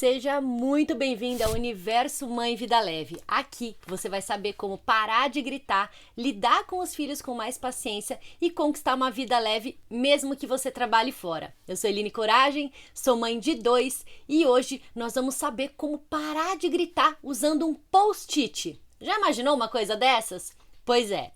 Seja muito bem-vindo ao Universo Mãe Vida Leve. Aqui você vai saber como parar de gritar, lidar com os filhos com mais paciência e conquistar uma vida leve mesmo que você trabalhe fora. Eu sou Eline Coragem, sou mãe de 2 e hoje nós vamos saber como parar de gritar usando um post-it. Já imaginou uma coisa dessas? Pois é.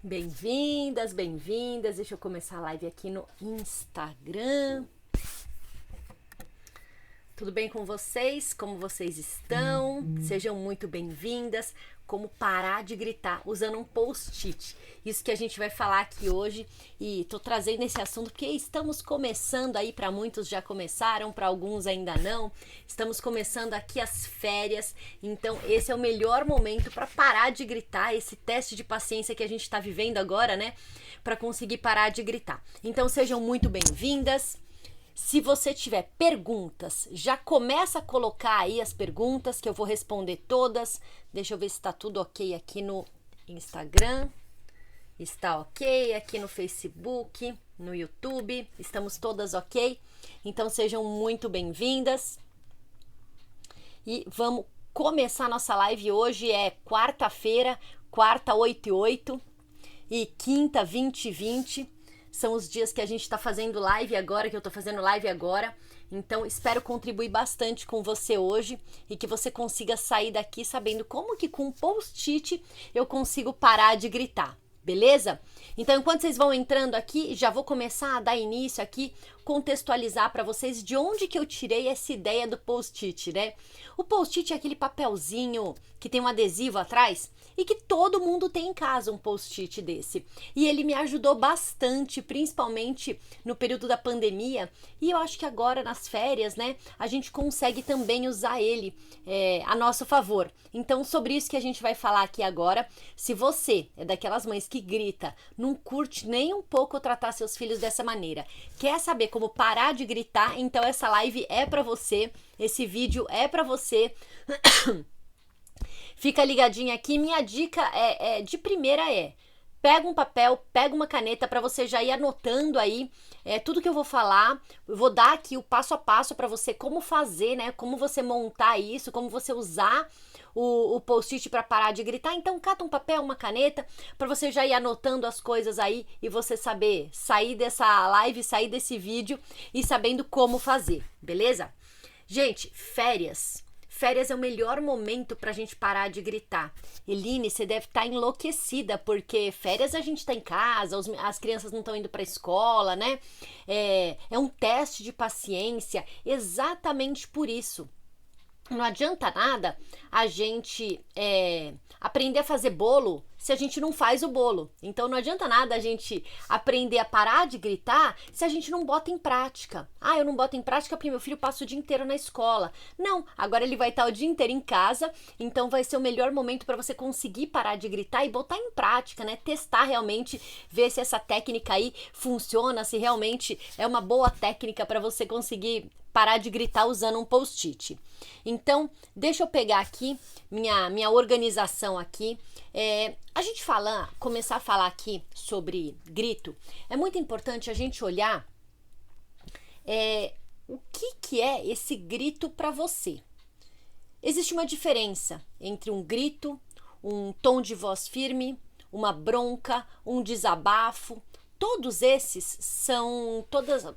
Bem-vindas, bem-vindas. Deixa eu começar a live aqui no Instagram. Tudo bem com vocês? Como vocês estão? Sejam muito bem-vindas. Como parar de gritar usando um post-it. Isso que a gente vai falar aqui hoje e tô trazendo esse assunto porque estamos começando aí, para muitos já começaram, para alguns ainda não. Estamos começando aqui as férias, então esse é o melhor momento para parar de gritar, esse teste de paciência que a gente está vivendo agora, né? Para conseguir parar de gritar. Então sejam muito bem-vindas. Se você tiver perguntas, já começa a colocar aí as perguntas que eu vou responder todas. Deixa eu ver se está tudo ok aqui no Instagram. Está ok aqui no Facebook, no YouTube. Estamos todas ok? Então sejam muito bem-vindas. E vamos começar nossa live. Hoje é quarta-feira, quarta 8/8 e quinta 20/20. São os dias que a gente está fazendo live agora, que eu estou fazendo live agora. Então, espero contribuir bastante com você hoje e que você consiga sair daqui sabendo como que com um post-it eu consigo parar de gritar, beleza? Então, enquanto vocês vão entrando aqui, já vou começar a dar início aqui, contextualizar para vocês de onde que eu tirei essa ideia do post-it, né? O post-it é aquele papelzinho que tem um adesivo atrás e que todo mundo tem em casa um post-it desse. E ele me ajudou bastante, principalmente no período da pandemia. E eu acho que agora nas férias, né, a gente consegue também usar ele a nosso favor. Então, sobre isso que a gente vai falar aqui agora. Se você é daquelas mães que grita, não curte nem um pouco tratar seus filhos dessa maneira, quer saber como parar de gritar, então essa live é para você, esse vídeo é para você. Fica ligadinha aqui, minha dica de primeira pega um papel, pega uma caneta para você já ir anotando aí tudo que eu vou falar. Eu vou dar aqui o passo a passo para você como fazer, né? Como você montar isso, como você usar o post-it para parar de gritar. Então cata um papel, uma caneta para você já ir anotando as coisas aí e você saber sair dessa live, sair desse vídeo e sabendo como fazer, beleza? Gente, férias é o melhor momento pra gente parar de gritar. Eline, você deve estar enlouquecida, porque férias a gente tá em casa, as crianças não estão indo pra escola, né? É um teste de paciência, exatamente por isso. Não adianta nada a gente aprender a fazer bolo se a gente não faz o bolo. Então não adianta nada a gente aprender a parar de gritar se a gente não bota em prática. Ah, eu não boto em prática porque meu filho passa o dia inteiro na escola. Não, agora ele vai estar o dia inteiro em casa, então vai ser o melhor momento para você conseguir parar de gritar e botar em prática, né? Testar realmente, ver se essa técnica aí funciona, se realmente é uma boa técnica para você conseguir parar de gritar usando um post-it. Então, deixa eu pegar aqui minha organização aqui. A gente começar a falar aqui sobre grito, é muito importante a gente olhar o que é esse grito para você. Existe uma diferença entre um grito, um tom de voz firme, uma bronca, um desabafo. Todos esses são,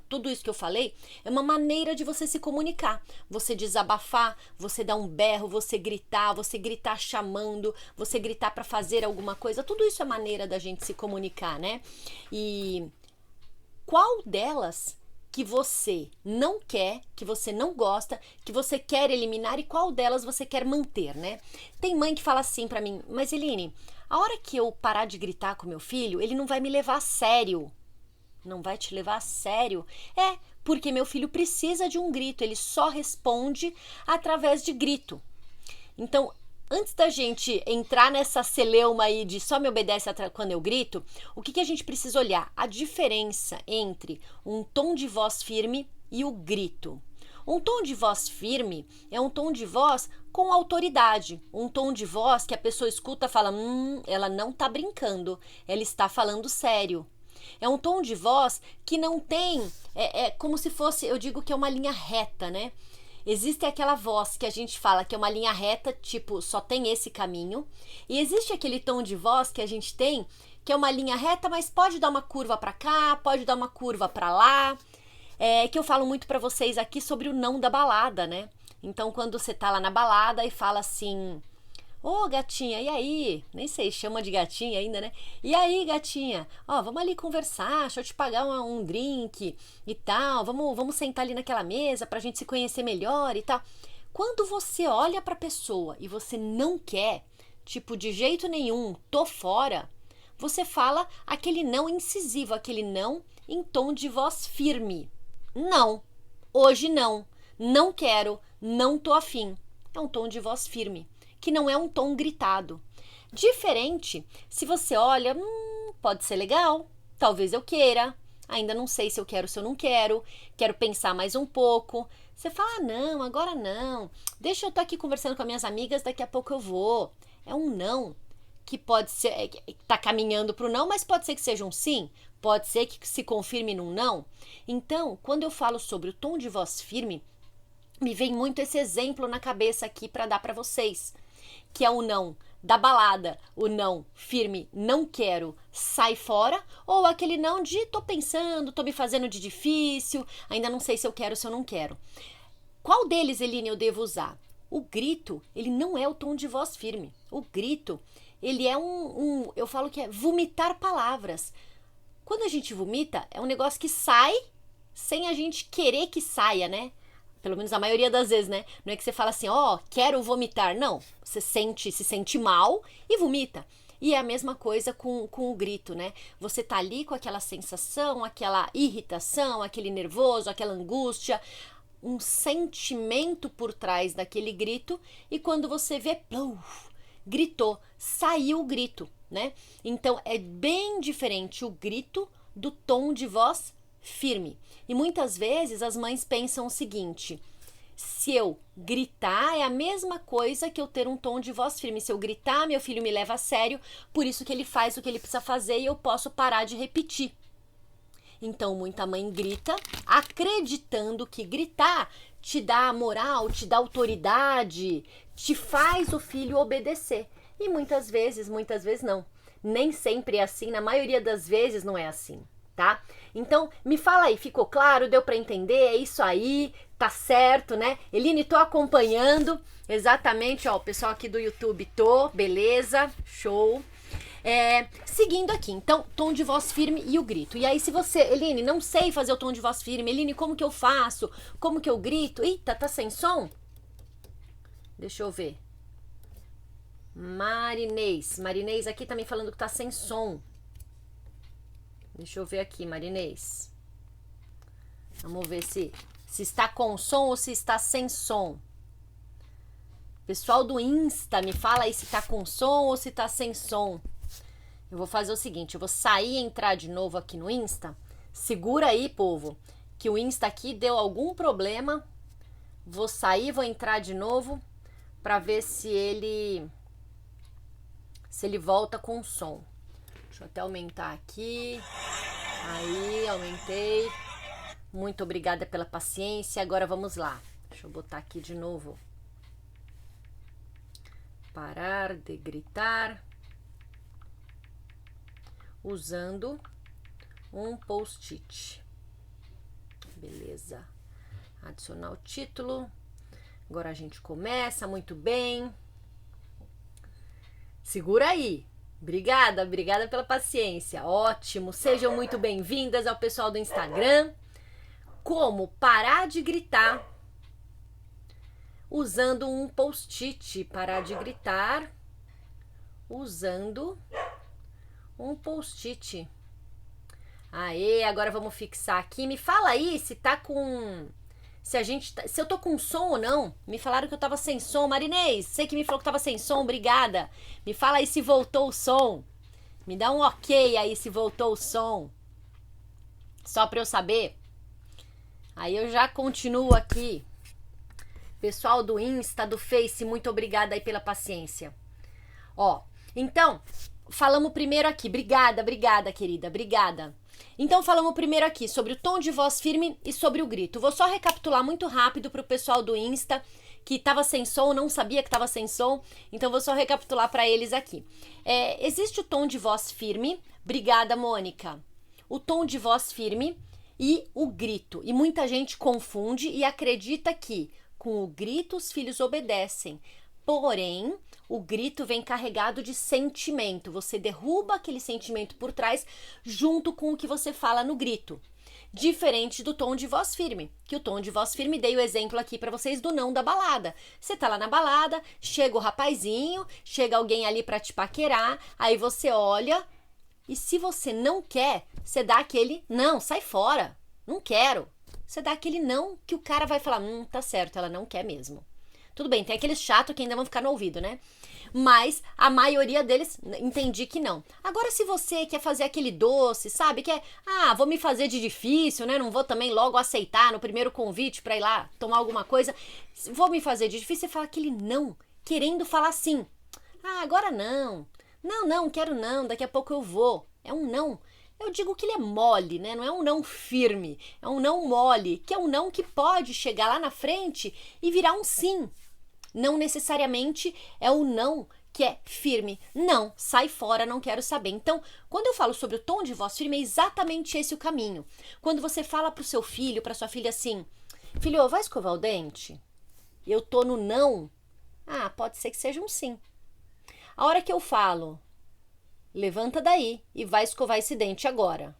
tudo isso que eu falei é uma maneira de você se comunicar. Você desabafar, você dar um berro, você gritar chamando, você gritar para fazer alguma coisa. Tudo isso é maneira da gente se comunicar, né? E qual delas que você não quer, que você não gosta, que você quer eliminar e qual delas você quer manter, né? Tem mãe que fala assim pra mim, mas Eline, a hora que eu parar de gritar com meu filho, ele não vai me levar a sério. Não vai te levar a sério? Porque meu filho precisa de um grito, ele só responde através de grito. Então, antes da gente entrar nessa celeuma aí de só me obedece quando eu grito, o que a gente precisa olhar? A diferença entre um tom de voz firme e o grito. Um tom de voz firme é um tom de voz com autoridade. Um tom de voz que a pessoa escuta e fala, ela não tá brincando, ela está falando sério. É um tom de voz que não tem, como se fosse, eu digo que é uma linha reta, né? Existe aquela voz que a gente fala que é uma linha reta, tipo, só tem esse caminho. E existe aquele tom de voz que a gente tem, que é uma linha reta, mas pode dar uma curva para cá, pode dar uma curva para lá. Que eu falo muito para vocês aqui sobre o não da balada, né? Então, quando você tá lá na balada e fala assim, ô gatinha, e aí? Nem sei, chama de gatinha ainda, né? E aí, gatinha? Ó, vamos ali conversar, deixa eu te pagar um drink e tal, vamos sentar ali naquela mesa pra gente se conhecer melhor e tal. Quando você olha pra pessoa e você não quer, tipo, de jeito nenhum, tô fora, você fala aquele não incisivo, aquele não em tom de voz firme. Não, hoje não quero, não tô afim. É um tom de voz firme, que não é um tom gritado. Diferente, se você olha, pode ser legal, talvez eu queira, ainda não sei se eu quero, se eu não quero pensar mais um pouco. Você fala, não, agora não, deixa eu estar aqui conversando com as minhas amigas, daqui a pouco eu vou. É um não, que pode ser, tá caminhando pro não, mas pode ser que seja um sim, pode ser que se confirme num não. Então, quando eu falo sobre o tom de voz firme, me vem muito esse exemplo na cabeça aqui para dar para vocês, que é o não da balada, o não firme, não quero, sai fora, ou aquele não de tô pensando, tô me fazendo de difícil, ainda não sei se eu quero, se eu não quero. Qual deles, Eline, eu devo usar? O grito, ele não é o tom de voz firme. O grito, ele é eu falo que é vomitar palavras. Quando a gente vomita, é um negócio que sai sem a gente querer que saia, né? Pelo menos a maioria das vezes, né? Não é que você fala assim, quero vomitar. Não, você se sente mal e vomita. E é a mesma coisa com o grito, né? Você tá ali com aquela sensação, aquela irritação, aquele nervoso, aquela angústia, um sentimento por trás daquele grito, e quando você vê, gritou, saiu o grito, né? Então é bem diferente o grito do tom de voz firme. E muitas vezes as mães pensam o seguinte, se eu gritar é a mesma coisa que eu ter um tom de voz firme. Se eu gritar, meu filho me leva a sério, por isso que ele faz o que ele precisa fazer e eu posso parar de repetir. Então muita mãe grita, acreditando que gritar te dá moral, te dá autoridade, te faz o filho obedecer. E muitas vezes não. Nem sempre é assim, na maioria das vezes não é assim, tá? Então, me fala aí, ficou claro? Deu para entender? É isso aí, tá certo, né? Eline, tô acompanhando, exatamente, ó, o pessoal aqui do YouTube, beleza, show. Seguindo aqui, então, tom de voz firme e o grito. E aí, se você, Eline, não sei fazer o tom de voz firme, Eline, como que eu faço? Como que eu grito? Eita, tá sem som? Deixa eu ver. Marinês. Marinês aqui tá me falando que tá sem som. Deixa eu ver aqui, Marinês. Vamos ver se está com som ou se está sem som. Pessoal do Insta, me fala aí se tá com som ou se tá sem som. Eu vou fazer o seguinte, eu vou sair e entrar de novo aqui no Insta. Segura aí, povo, que o Insta aqui deu algum problema. Vou sair, vou entrar de novo para ver se ele volta com som. Deixa eu até aumentar aqui. Aí, aumentei. Muito obrigada pela paciência. Agora vamos lá. Deixa eu botar aqui de novo. Parar de gritar. Usando um post-it. Beleza. Adicionar o título. Agora a gente começa. Muito bem. Segura aí. Obrigada pela paciência. Ótimo. Sejam muito bem-vindas ao pessoal do Instagram. Como parar de gritar usando um post-it. Parar de gritar usando um post-it. Aê, agora vamos fixar aqui. Me fala aí se tá com... Se eu tô com som ou não. Me falaram que eu tava sem som. Marinês, sei que me falou que tava sem som, obrigada. Me fala aí se voltou o som. Me dá um ok aí se voltou o som. Só pra eu saber. Aí eu já continuo aqui. Pessoal do Insta, do Face, muito obrigada aí pela paciência. Ó, então, falamos primeiro aqui. Obrigada, querida, obrigada. Então, falamos primeiro aqui sobre o tom de voz firme e sobre o grito. Vou só recapitular muito rápido pro pessoal do Insta que tava sem som, não sabia que tava sem som. Então, vou só recapitular para eles aqui. Existe o tom de voz firme. Obrigada, Mônica. O tom de voz firme e o grito. E muita gente confunde e acredita que com o grito os filhos obedecem. Porém, o grito vem carregado de sentimento. Você derruba aquele sentimento por trás junto com o que você fala no grito. Diferente do tom de voz firme. Que o tom de voz firme, dei o exemplo aqui para vocês do não da balada. Você tá lá na balada, chega o rapazinho, chega alguém ali para te paquerar, aí você olha e se você não quer, você dá aquele não, sai fora, não quero. Você dá aquele não que o cara vai falar, tá certo, ela não quer mesmo. Tudo bem, tem aqueles chatos que ainda vão ficar no ouvido, né? Mas a maioria deles, entendi que não. Agora, se você quer fazer aquele doce, sabe? Vou me fazer de difícil, né? Não vou também logo aceitar no primeiro convite pra ir lá tomar alguma coisa. Vou me fazer de difícil, você fala aquele não, querendo falar sim. Agora não. Não, quero não, daqui a pouco eu vou. É um não. Eu digo que ele é mole, né? Não é um não firme, é um não mole, que é um não que pode chegar lá na frente e virar um sim. Não necessariamente é o não que é firme. Não, sai fora, não quero saber. Então, quando eu falo sobre o tom de voz firme, é exatamente esse o caminho. Quando você fala pro seu filho, pra sua filha assim, filho, vai escovar o dente? Eu tô no não. Pode ser que seja um sim. A hora que eu falo, levanta daí e vai escovar esse dente agora.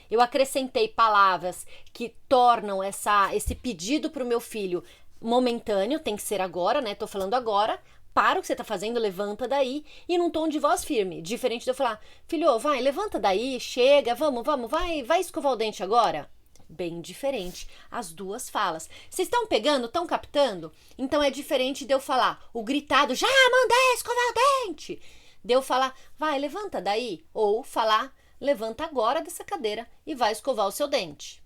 Eu acrescentei palavras que tornam esse pedido pro meu filho momentâneo, tem que ser agora, né? Tô falando agora. Para o que você tá fazendo, levanta daí. E num tom de voz firme. Diferente de eu falar, filho, vai, levanta daí, chega, vamos, vai escovar o dente agora. Bem diferente as duas falas. Vocês estão pegando, estão captando? Então é diferente de eu falar o gritado, já mandei escovar o dente. De eu falar, vai, levanta daí. Ou falar, levanta agora dessa cadeira e vai escovar o seu dente.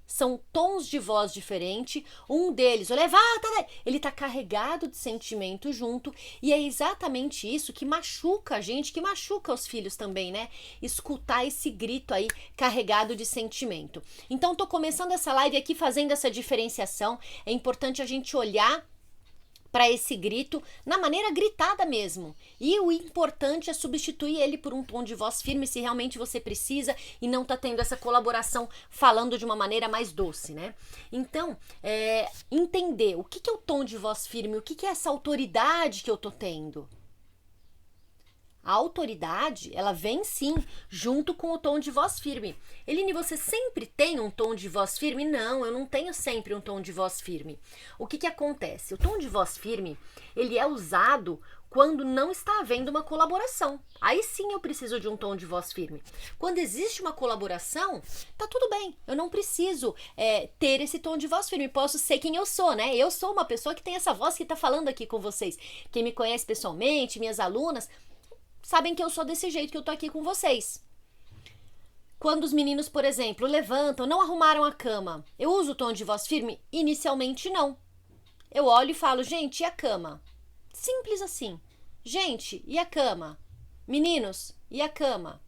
São tons de voz diferentes, um deles, levanta daí, ele tá carregado de sentimento junto, e é exatamente isso que machuca a gente, que machuca os filhos também, né? Escutar esse grito aí carregado de sentimento. Então, tô começando essa live aqui fazendo essa diferenciação, é importante a gente olhar para esse grito na maneira gritada mesmo. E o importante é substituir ele por um tom de voz firme se realmente você precisa e não tá tendo essa colaboração falando de uma maneira mais doce, né? Então, entender o que é o tom de voz firme, o que é essa autoridade que eu tô tendo. A autoridade, ela vem sim, junto com o tom de voz firme. Eline, você sempre tem um tom de voz firme? Não, eu não tenho sempre um tom de voz firme. O que acontece? O tom de voz firme, ele é usado quando não está havendo uma colaboração. Aí sim eu preciso de um tom de voz firme. Quando existe uma colaboração, tá tudo bem. Eu não preciso ter esse tom de voz firme. Posso ser quem eu sou, né? Eu sou uma pessoa que tem essa voz que tá falando aqui com vocês. Quem me conhece pessoalmente, minhas alunas, sabem que eu sou desse jeito, que eu tô aqui com vocês. Quando os meninos, por exemplo, levantam, não arrumaram a cama, eu uso o tom de voz firme? Inicialmente não. Eu olho e falo, gente, e a cama? Simples assim. Gente, e a cama? Meninos, e a cama?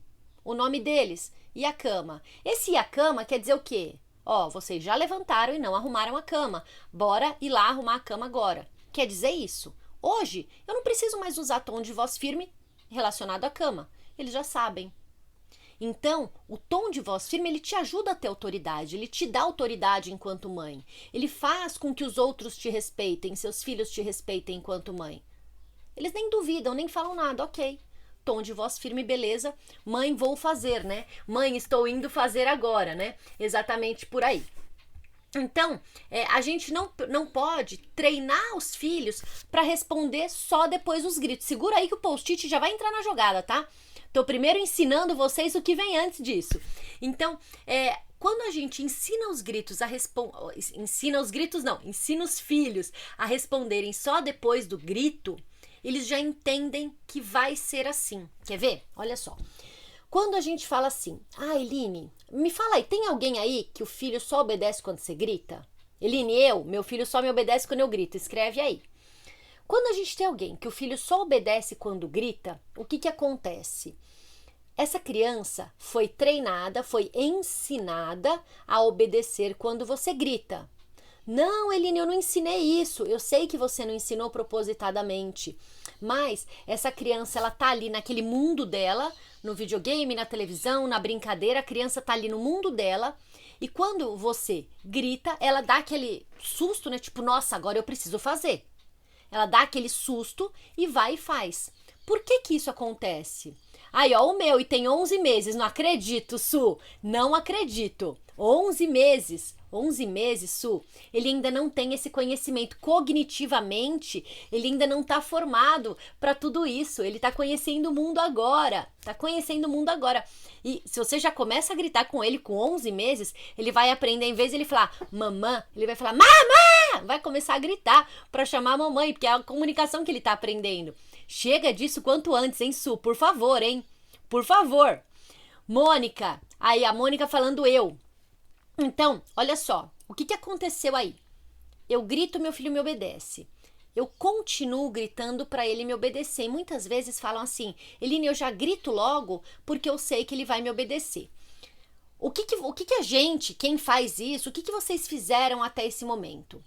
O nome deles, e a cama? Esse e a cama quer dizer o quê? Ó, vocês já levantaram e não arrumaram a cama. Bora ir lá arrumar a cama agora. Quer dizer isso. Hoje, eu não preciso mais usar tom de voz firme relacionado à cama. Eles já sabem. Então, o tom de voz firme, ele te ajuda a ter autoridade, ele te dá autoridade enquanto mãe. Ele faz com que os outros te respeitem, seus filhos te respeitem enquanto mãe. Eles nem duvidam, nem falam nada, ok. Tom de voz firme, beleza. Mãe, vou fazer, né? Mãe, estou indo fazer agora, né? Exatamente por aí. Então, a gente não pode treinar os filhos para responder só depois dos gritos. Segura aí que o post-it já vai entrar na jogada, tá? Tô primeiro ensinando vocês o que vem antes disso. Então, quando a gente ensina os gritos ensina os filhos a responderem só depois do grito, eles já entendem que vai ser assim. Quer ver? Olha só. Quando a gente fala assim, Eline, me fala aí, tem alguém aí que o filho só obedece quando você grita? Eline, meu filho só me obedece quando eu grito, escreve aí. Quando a gente tem alguém que o filho só obedece quando grita, o que acontece? Essa criança foi treinada, foi ensinada a obedecer quando você grita. Não, Eline, eu não ensinei isso. Eu sei que você não ensinou propositadamente. Mas essa criança, ela tá ali naquele mundo dela, no videogame, na televisão, na brincadeira. A criança tá ali no mundo dela. E quando você grita, ela dá aquele susto, né? Tipo, nossa, agora eu preciso fazer. Ela dá aquele susto e vai e faz. Por que isso acontece? Aí, ó, o meu, e tem 11 meses. Não acredito, Su. Não acredito. 11 meses. 11 meses, Su, ele ainda não tem esse conhecimento cognitivamente, ele ainda não está formado para tudo isso, ele está conhecendo o mundo agora, E se você já começa a gritar com ele com 11 meses, ele vai aprender, em vez de ele falar mamã, ele vai falar mamã, vai começar a gritar para chamar a mamãe, porque é a comunicação que ele está aprendendo. Chega disso quanto antes, hein, Su, por favor, hein, por favor. Mônica, aí a Mônica falando eu. Então, olha só, o que aconteceu aí? Eu grito, meu filho me obedece. Eu continuo gritando para ele me obedecer. E muitas vezes falam assim, Eline, eu já grito logo porque eu sei que ele vai me obedecer. O que a gente, quem faz isso, o que vocês fizeram até esse momento?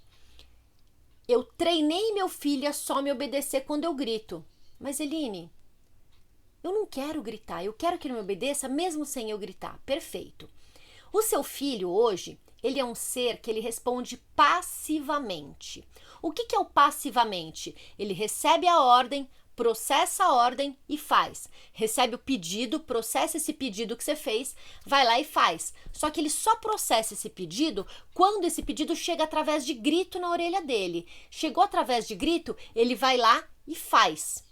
Eu treinei meu filho a só me obedecer quando eu grito. Mas, Eline, eu não quero gritar, eu quero que ele me obedeça mesmo sem eu gritar. Perfeito. O seu filho hoje, ele é um ser que ele responde passivamente. O que é o passivamente? Ele recebe a ordem, processa a ordem e faz. Recebe o pedido, processa esse pedido que você fez, vai lá e faz. Só que ele só processa esse pedido quando esse pedido chega através de grito na orelha dele. Chegou através de grito, ele vai lá e faz.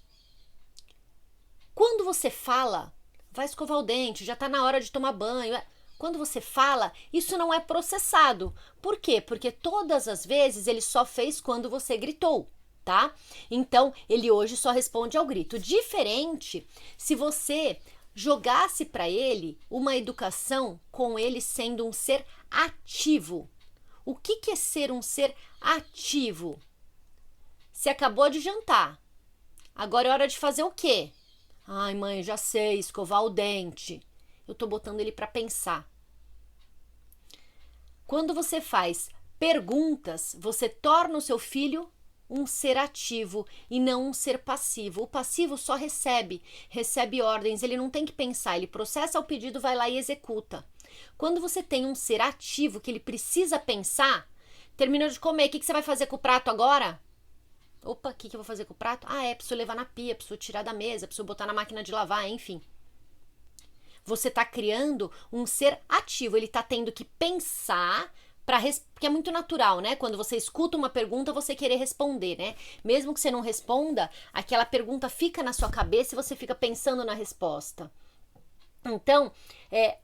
Quando você fala, vai escovar o dente, já está na hora de tomar banho. Quando você fala, isso não é processado. Por quê? Porque todas as vezes ele só fez quando você gritou, tá? Então, ele hoje só responde ao grito. Diferente se você jogasse para ele uma educação com ele sendo um ser ativo. O que é ser um ser ativo? Você acabou de jantar. Agora é hora de fazer o quê? Ai, mãe, já sei, escovar o dente. Eu tô botando ele para pensar. Quando você faz perguntas, você torna o seu filho um ser ativo e não um ser passivo. O passivo só recebe ordens, ele não tem que pensar, ele processa o pedido, vai lá e executa. Quando você tem um ser ativo que ele precisa pensar, terminou de comer, o que você vai fazer com o prato agora? Opa, o que eu vou fazer com o prato? Preciso levar na pia, preciso tirar da mesa, preciso botar na máquina de lavar, enfim. Você está criando um ser ativo, ele está tendo que pensar porque é muito natural, né? Quando você escuta uma pergunta, você querer responder, né? Mesmo que você não responda, aquela pergunta fica na sua cabeça e você fica pensando na resposta. Então,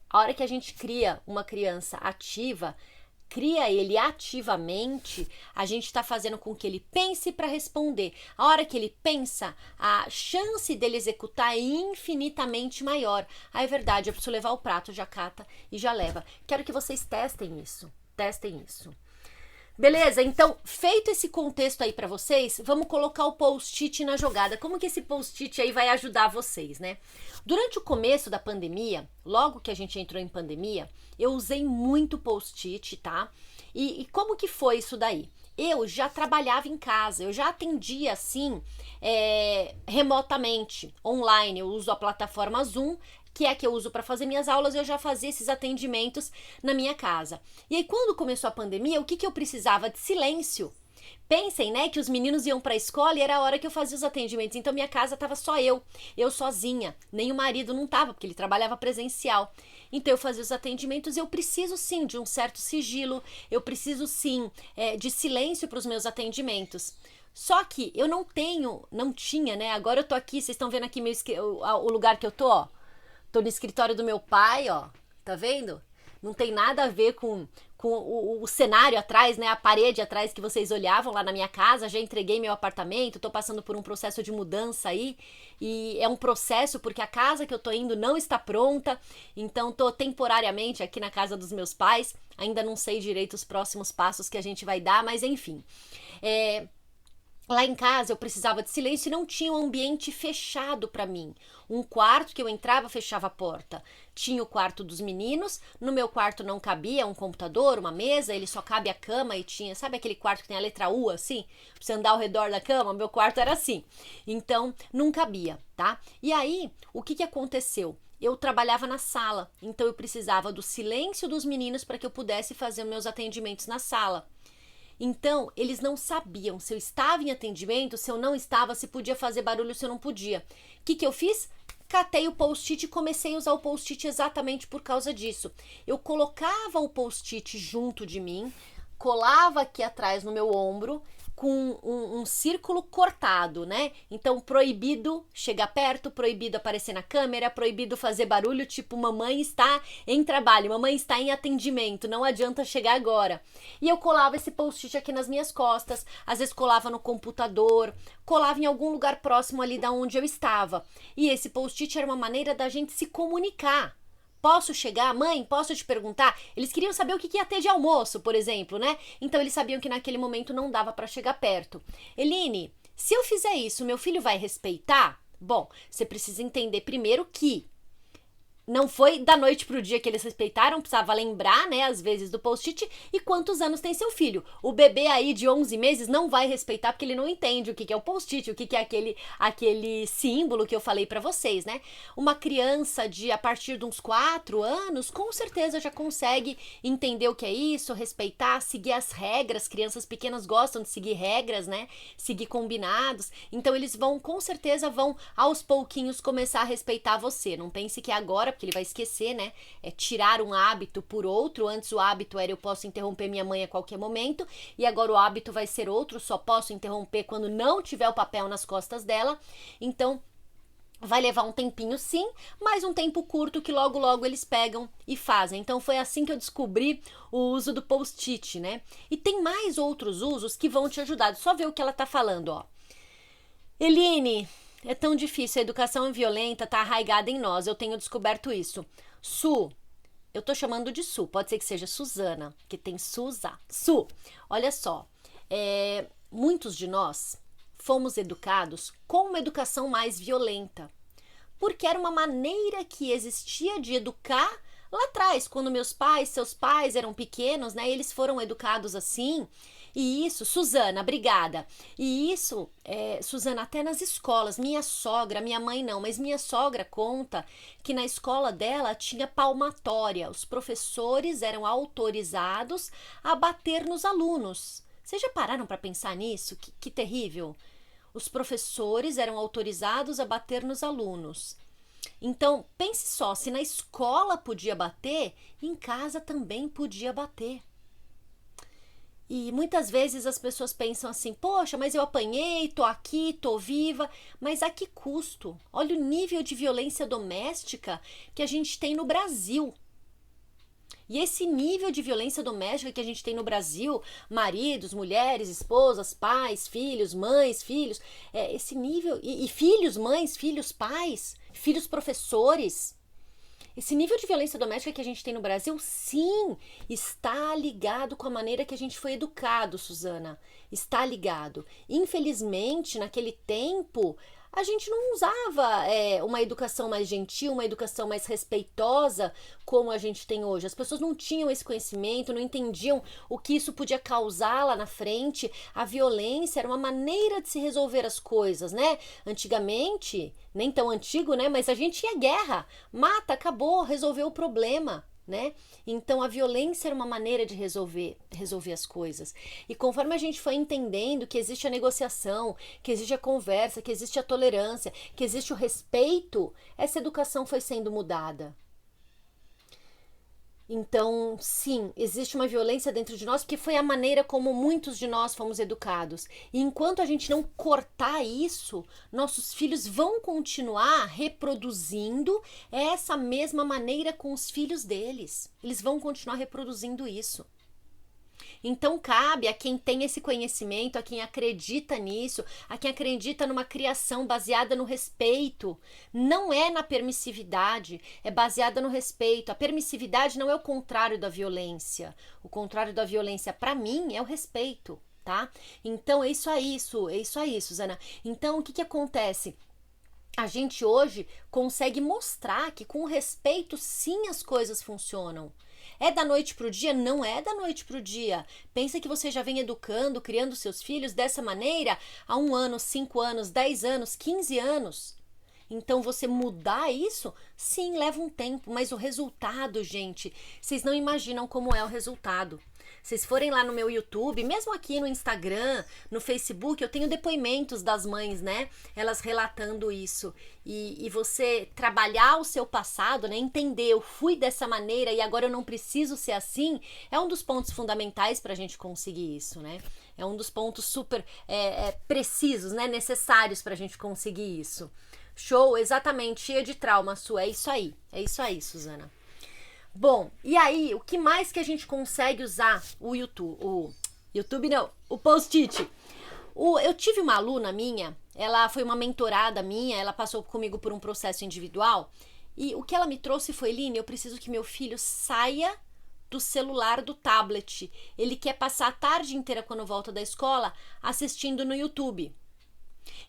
a hora que a gente cria uma criança ativa, cria ele ativamente, a gente está fazendo com que ele pense para responder. A hora que ele pensa, a chance dele executar é infinitamente maior. É verdade, eu preciso levar o prato, já cata e já leva. Quero que vocês testem isso. Beleza? Então, feito esse contexto aí para vocês, vamos colocar o post-it na jogada. Como que esse post-it aí vai ajudar vocês, né? Durante o começo da pandemia, logo que a gente entrou em pandemia, eu usei muito post-it, tá? E como que foi isso daí? Eu já trabalhava em casa, eu já atendia assim, remotamente, online. Eu uso a plataforma Zoom, que é a que eu uso para fazer minhas aulas, eu já fazia esses atendimentos na minha casa. E aí, quando começou a pandemia, o que eu precisava? De silêncio. Pensem, né, que os meninos iam para a escola e era a hora que eu fazia os atendimentos. Então, minha casa tava só eu sozinha. Nem o marido não tava, porque ele trabalhava presencial. Então, eu fazia os atendimentos e eu preciso, sim, de um certo sigilo. Eu preciso, sim, de silêncio para os meus atendimentos. Só que eu não tinha, né? Agora eu tô aqui, vocês estão vendo aqui o lugar que eu tô, ó. Tô no escritório do meu pai, ó. Tá vendo? Não tem nada a ver com o cenário atrás, né? A parede atrás que vocês olhavam lá na minha casa. Já entreguei meu apartamento, tô passando por um processo de mudança aí. E é um processo porque a casa que eu tô indo não está pronta. Então tô temporariamente aqui na casa dos meus pais. Ainda não sei direito os próximos passos que a gente vai dar, mas enfim. Lá em casa eu precisava de silêncio e não tinha um ambiente fechado para mim. Um quarto que eu entrava, fechava a porta. Tinha o quarto dos meninos, no meu quarto não cabia um computador, uma mesa, ele só cabe a cama e tinha, sabe aquele quarto que tem a letra U assim? Pra você andar ao redor da cama, meu quarto era assim. Então, não cabia, tá? E aí, o que aconteceu? Eu trabalhava na sala, então eu precisava do silêncio dos meninos para que eu pudesse fazer meus atendimentos na sala. Então, eles não sabiam se eu estava em atendimento, se eu não estava, se podia fazer barulho, se eu não podia. O que eu fiz? Catei o post-it e comecei a usar o post-it exatamente por causa disso. Eu colocava o post-it junto de mim, colava aqui atrás no meu ombro, com um círculo cortado, né? Então, proibido chegar perto, proibido aparecer na câmera, proibido fazer barulho, tipo, mamãe está em trabalho, mamãe está em atendimento, não adianta chegar agora. E eu colava esse post-it aqui nas minhas costas, às vezes colava no computador, colava em algum lugar próximo ali da onde eu estava. E esse post-it era uma maneira da gente se comunicar. Posso chegar? Mãe, posso te perguntar? Eles queriam saber o que ia ter de almoço, por exemplo, né? Então eles sabiam que naquele momento não dava para chegar perto. Eline, se eu fizer isso, meu filho vai respeitar? Bom, você precisa entender primeiro que não foi da noite pro dia que eles respeitaram, precisava lembrar, né, às vezes do post-it, e quantos anos tem seu filho. O bebê aí de 11 meses não vai respeitar porque ele não entende o que é o post-it, o que é aquele símbolo que eu falei pra vocês, né? Uma criança a partir de uns 4 anos, com certeza já consegue entender o que é isso, respeitar, seguir as regras. Crianças pequenas gostam de seguir regras, né? Seguir combinados. Então eles com certeza vão aos pouquinhos começar a respeitar você. Não pense que é agora, porque ele vai esquecer, né? É tirar um hábito por outro. Antes o hábito era eu posso interromper minha mãe a qualquer momento, e agora o hábito vai ser outro, só posso interromper quando não tiver o papel nas costas dela. Então vai levar um tempinho sim, mas um tempo curto que logo logo eles pegam e fazem. Então foi assim que eu descobri o uso do post-it, né? E tem mais outros usos que vão te ajudar. Só ver o que ela tá falando, ó. Eline, é tão difícil, a educação violenta tá arraigada em nós, eu tenho descoberto isso. Su, eu tô chamando de Su, pode ser que seja Suzana, que tem Suza. Su, olha só, muitos de nós fomos educados com uma educação mais violenta, porque era uma maneira que existia de educar lá atrás, quando seus pais eram pequenos, né, eles foram educados assim. E isso, Suzana, obrigada. E isso, Suzana, até nas escolas, minha mãe não, mas minha sogra conta que na escola dela tinha palmatória. Os professores eram autorizados a bater nos alunos. Vocês já pararam para pensar nisso? Que terrível! Os professores eram autorizados a bater nos alunos. Então, pense só, se na escola podia bater, em casa também podia bater. E muitas vezes as pessoas pensam assim, poxa, mas eu apanhei, tô aqui, tô viva, mas a que custo? Olha o nível de violência doméstica que a gente tem no Brasil. E esse nível de violência doméstica que a gente tem no Brasil, maridos, mulheres, esposas, pais, filhos, mães, filhos, esse nível, e filhos, mães, filhos, pais, filhos, professores. Esse nível de violência doméstica que a gente tem no Brasil, sim, está ligado com a maneira que a gente foi educado, Suzana. Está ligado. Infelizmente, naquele tempo, a gente não usava uma educação mais gentil, uma educação mais respeitosa como a gente tem hoje. As pessoas não tinham esse conhecimento, não entendiam o que isso podia causar lá na frente. A violência era uma maneira de se resolver as coisas, né? Antigamente, nem tão antigo, né? Mas a gente ia à guerra, mata, acabou, resolveu o problema. Né? Então a violência era uma maneira de resolver as coisas. E conforme a gente foi entendendo que existe a negociação, que existe a conversa, que existe a tolerância, que existe o respeito, essa educação foi sendo mudada. Então, sim, existe uma violência dentro de nós, porque foi a maneira como muitos de nós fomos educados. E enquanto a gente não cortar isso, nossos filhos vão continuar reproduzindo essa mesma maneira com os filhos deles. Eles vão continuar reproduzindo isso. Então cabe a quem tem esse conhecimento, a quem acredita nisso, a quem acredita numa criação baseada no respeito. Não é na permissividade, é baseada no respeito. A permissividade não é o contrário da violência. O contrário da violência, para mim, é o respeito, tá? Então é isso aí, Suzana. Então o que acontece? A gente hoje consegue mostrar que com respeito sim as coisas funcionam. É da noite pro dia? Não é da noite pro dia. Pensa que você já vem educando, criando seus filhos dessa maneira há 1 ano, 5 anos, 10 anos, 15 anos. Então você mudar isso, sim, leva um tempo, mas o resultado, gente, vocês não imaginam como é o resultado. Vocês forem lá no meu YouTube, mesmo aqui no Instagram, no Facebook, eu tenho depoimentos das mães, né? Elas relatando isso. E você trabalhar o seu passado, né? Entender, eu fui dessa maneira e agora eu não preciso ser assim, é um dos pontos fundamentais para a gente conseguir isso, né? É um dos pontos super precisos, né? Necessários para a gente conseguir isso. Show, exatamente, cheia de trauma sua. É isso aí, Suzana. Bom, e aí, o que mais que a gente consegue usar o post-it? Eu tive uma aluna minha, ela foi uma mentorada minha, ela passou comigo por um processo individual, e o que ela me trouxe foi, Line, eu preciso que meu filho saia do celular, do tablet. Ele quer passar a tarde inteira quando volta da escola assistindo no YouTube.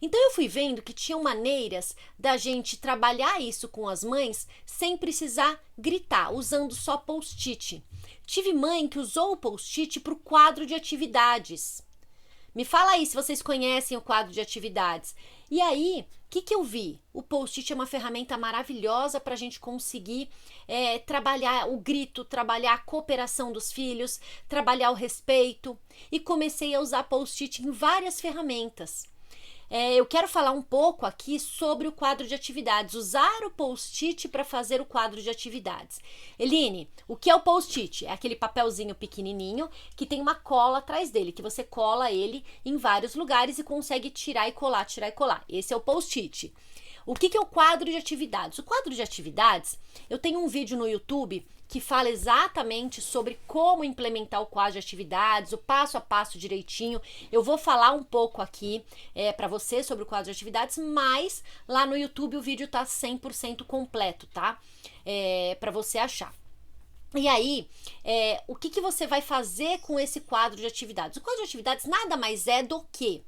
Então eu fui vendo que tinham maneiras da gente trabalhar isso com as mães sem precisar gritar, usando só post-it. Tive mãe que usou o post-it para o quadro de atividades. Me fala aí se vocês conhecem o quadro de atividades. E aí, o que eu vi? O post-it é uma ferramenta maravilhosa para a gente conseguir trabalhar o grito, trabalhar a cooperação dos filhos, trabalhar o respeito. E comecei a usar post-it em várias ferramentas. Eu quero falar um pouco aqui sobre o quadro de atividades, usar o post-it para fazer o quadro de atividades. Eline, o que é o post-it? É aquele papelzinho pequenininho que tem uma cola atrás dele, que você cola ele em vários lugares e consegue tirar e colar, tirar e colar. Esse é o post-it. O que é o quadro de atividades? O quadro de atividades, eu tenho um vídeo no YouTube que fala exatamente sobre como implementar o quadro de atividades, o passo a passo direitinho. Eu vou falar um pouco aqui para você sobre o quadro de atividades, mas lá no YouTube o vídeo tá 100% completo, tá? Para você achar. E aí, o que você vai fazer com esse quadro de atividades? O quadro de atividades nada mais é do que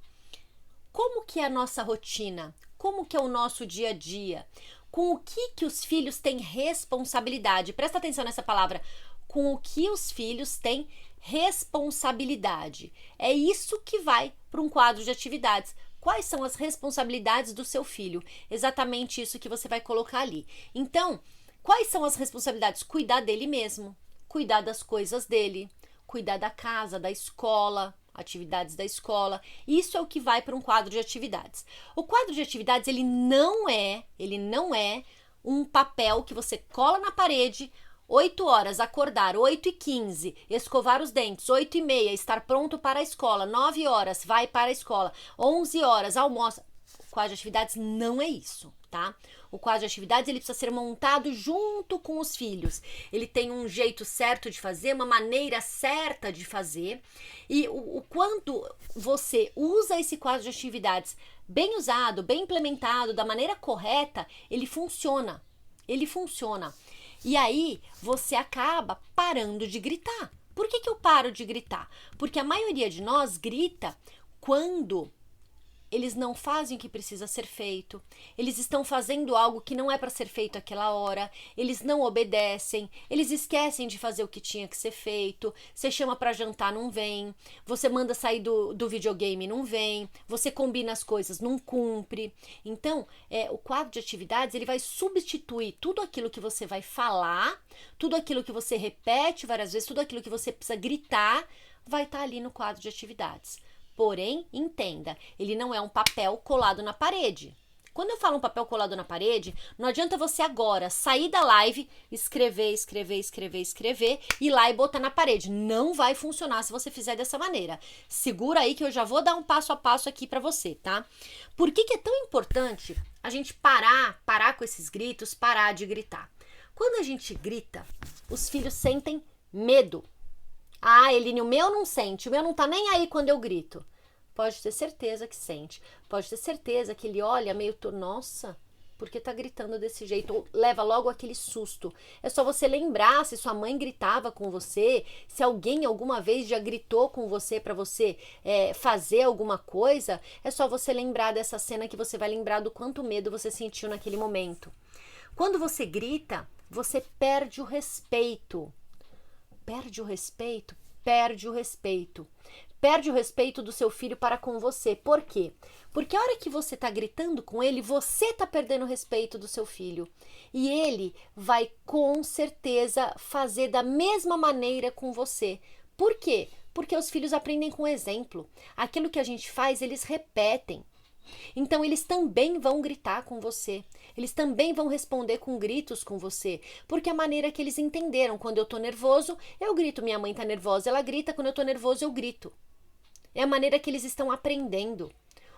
como que é a nossa rotina, como que é o nosso dia a dia, com o que os filhos têm responsabilidade. Presta atenção nessa palavra. Com o que os filhos têm responsabilidade. É isso que vai para um quadro de atividades. Quais são as responsabilidades do seu filho? Exatamente isso que você vai colocar ali. Então, quais são as responsabilidades? Cuidar dele mesmo, cuidar das coisas dele, cuidar da casa, da escola, atividades da escola. Isso é o que vai para um quadro de atividades. O quadro de atividades, ele não é um papel que você cola na parede, 8 horas, acordar, 8h15, escovar os dentes, 8h30, estar pronto para a escola, 9 horas, vai para a escola, 11 horas, almoça. O quadro de atividades não é isso, tá? O quadro de atividades, ele precisa ser montado junto com os filhos. Ele tem um jeito certo de fazer, uma maneira certa de fazer. E quando você usa esse quadro de atividades bem usado, bem implementado, da maneira correta, ele funciona. Ele funciona. E aí, você acaba parando de gritar. Por que eu paro de gritar? Porque a maioria de nós grita quando eles não fazem o que precisa ser feito, eles estão fazendo algo que não é para ser feito aquela hora, eles não obedecem, eles esquecem de fazer o que tinha que ser feito, você chama para jantar, não vem, você manda sair do videogame, não vem, você combina as coisas, não cumpre. Então, o quadro de atividades, ele vai substituir tudo aquilo que você vai falar, tudo aquilo que você repete várias vezes, tudo aquilo que você precisa gritar, vai estar ali no quadro de atividades. Porém, entenda, ele não é um papel colado na parede. Quando eu falo um papel colado na parede, não adianta você agora sair da live, escrever, ir lá e botar na parede. Não vai funcionar se você fizer dessa maneira. Segura aí que eu já vou dar um passo a passo aqui pra você, tá? Por que é tão importante a gente parar com esses gritos, parar de gritar? Quando a gente grita, os filhos sentem medo. Ah, Eline, o meu não sente, o meu não tá nem aí quando eu grito. Pode ter certeza que sente. Pode ter certeza que ele olha meio, nossa, por que tá gritando desse jeito? Ou leva logo aquele susto. É só você lembrar se sua mãe gritava com você, se alguém alguma vez já gritou com você pra você fazer alguma coisa. É só você lembrar dessa cena que você vai lembrar do quanto medo você sentiu naquele momento. Quando você grita, você perde o respeito. Perde o respeito? Perde o respeito. Perde o respeito do seu filho para com você. Por quê? Porque a hora que você está gritando com ele, você está perdendo o respeito do seu filho. E ele vai com certeza fazer da mesma maneira com você. Por quê? Porque os filhos aprendem com exemplo. Aquilo que a gente faz, eles repetem. Então eles também vão gritar com você, eles também vão responder com gritos com você, porque é a maneira que eles entenderam. Quando eu tô nervoso, eu grito, minha mãe tá nervosa, ela grita, quando eu tô nervoso eu grito. É a maneira que eles estão aprendendo.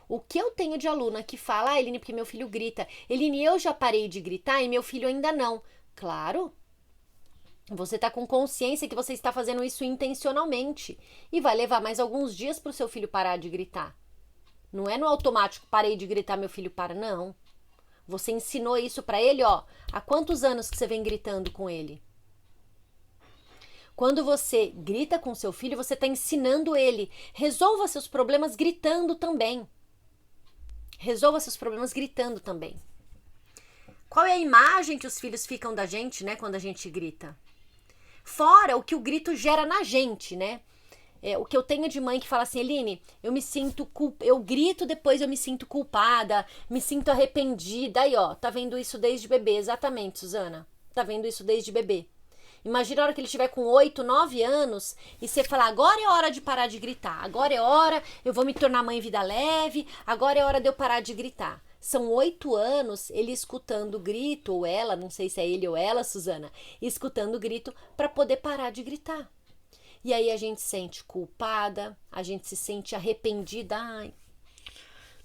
O que eu tenho de aluna que fala, Eline, porque meu filho grita, Eline, eu já parei de gritar e meu filho ainda não. Claro, você tá com consciência que você está fazendo isso intencionalmente e vai levar mais alguns dias pro seu filho parar de gritar. Não é no automático, parei de gritar, meu filho para, não. Você ensinou isso para ele, ó, há quantos anos que você vem gritando com ele? Quando você grita com seu filho, você está ensinando ele. Resolva seus problemas gritando também. Resolva seus problemas gritando também. Qual é a imagem que os filhos ficam da gente, né, quando a gente grita? Fora o que o grito gera na gente, né? O que eu tenho de mãe que fala assim, Eline, eu grito, depois eu me sinto culpada, me sinto arrependida. Aí, ó, tá vendo isso desde bebê, exatamente, Suzana. Tá vendo isso desde bebê. Imagina a hora que ele estiver com 8, 9 anos e você falar, agora é hora de parar de gritar, agora é hora, eu vou me tornar mãe vida leve, agora é hora de eu parar de gritar. São 8 anos ele escutando o grito, ou ela, não sei se é ele ou ela, Suzana, escutando o grito para poder parar de gritar. E aí a gente se sente culpada, a gente se sente arrependida. Ai,